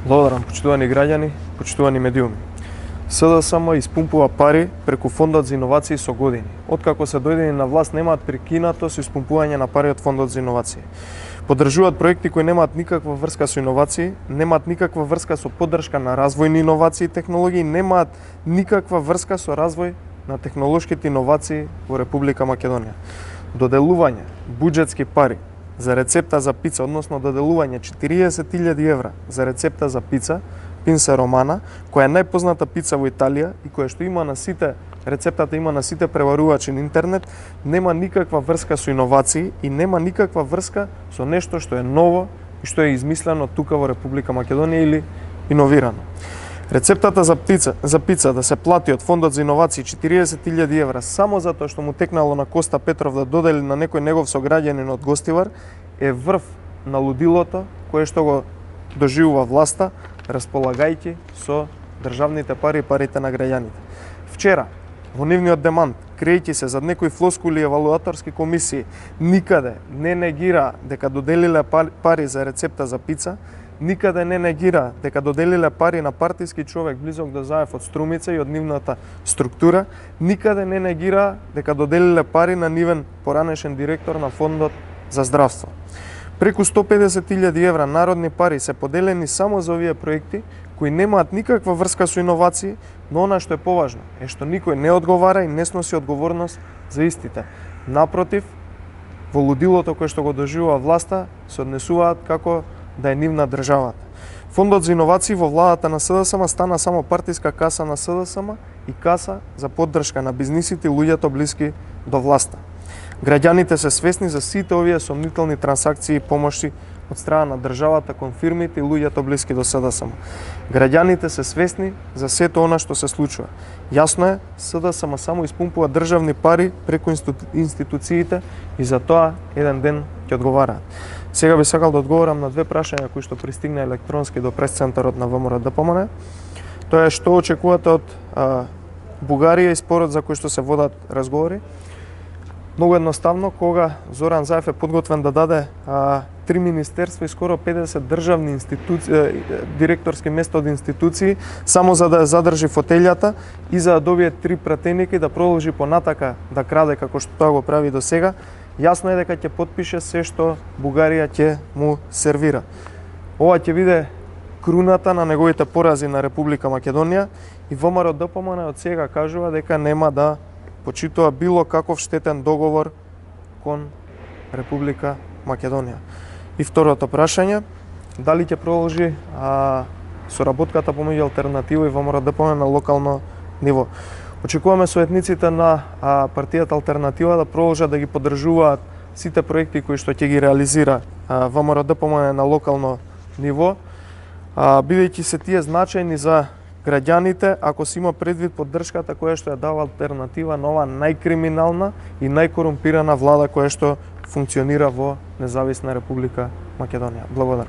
Благодарам, почитувани граѓани, почитувани медиуми. СДСМ испумпува пари преку Фондот за иновации со години. Откако се дојдени на власт немаат прекинато со испумпување на пари од Фондот за иновации. Поддржуваат проекти кои немаат никаква врска со иновации, немаат никаква врска со поддршка на развојни иновации и технологии, немаат никаква врска со развој на технолошките иновации во Република Македонија. Доделување буџетски пари за рецепта за пица, односно доделување 40.000 евра за рецепта за пица, Пинса Романа, која е најпозната пица во Италија и која што има на сите, рецептата има на сите преварувачи на интернет, нема никаква врска со иновации и нема никаква врска со нешто што е ново и што е измислено тука во Република Македонија или иновирано. Рецептата за пица да се плати од Фондот за иновации 40.000 евра само затоа што му текнало на Коста Петров да додели на некој негов сограѓанин од Гостивар е врв на лудилото кое што го доживува власта, располагајќи со државните пари и парите на граѓаните. Вчера, во нивниот демант, криејќи се зад некои флоскули и евалуаторски комисии, никаде не негира дека доделиле пари за рецепта за пица, никаде не негира дека доделиле пари на партиски човек близок до Заев од Струмица и од нивната структура, никаде не негира дека доделиле пари на нивен поранешен директор на Фондот за здравство. Преку 150.000 евра народни пари се поделени само за овие проекти кои немаат никаква врска со иновации, но она што е поважно е што никој не одговара и не сноси одговорност за истите. Напротив, во лудилото кое што го доживува власта се однесуваат како да е нивна државата. Фондот за иновации во владата на СДСМ стана само партиска каса на СДСМ и каса за поддршка на бизнисите и луѓето блиски до власта. Граѓаните се свесни за сите овие сомнителни трансакции и помоши од страна на државата кон фирмите и луѓето блиски до СДСМ. Граѓаните се свесни за сето она што се случува. Јасно е, СДСМ само испумпува државни пари преку институциите и за тоа еден ден ќе одговараат. Сега би сакал да одговорам на две прашања кои што пристигна електронски до прес-центарот на ВМРО-ДПМН. Тоа е што очекувате од Бугарија и спорот за кој што се водат разговори. Многу едноставно, кога Зоран Заев е подготвен да даде 3 министерства и скоро 50 државни институции, директорски места од институции, само за да ја задржи фотелјата и за да добие 3 пратеника и да продолжи понатака да краде како што тоа го прави до сега, јасно е дека ќе потпише се што Бугарија ќе му сервира. Ова ќе биде круната на неговите порази на Република Македонија и ВМРО-ДПМН од сега кажува дека нема да почитува било каков штетен договор кон Република Македонија. И второто прашање, дали ќе продолжи соработката помеѓу Алтернатива и ВМРО-ДПМН на локално ниво. Очекуваме советниците на партијата Алтернатива да продолжат да ги поддржуваат сите проекти кои што ќе ги реализира ВМРО-ДПМН на локално ниво, бидејќи се тие значајни за граѓаните, ако се има предвид поддршката која што ја дава Алтернатива на ова најкриминална и најкорумпирана влада која што функционира во Независна Република Македонија. Благодарам.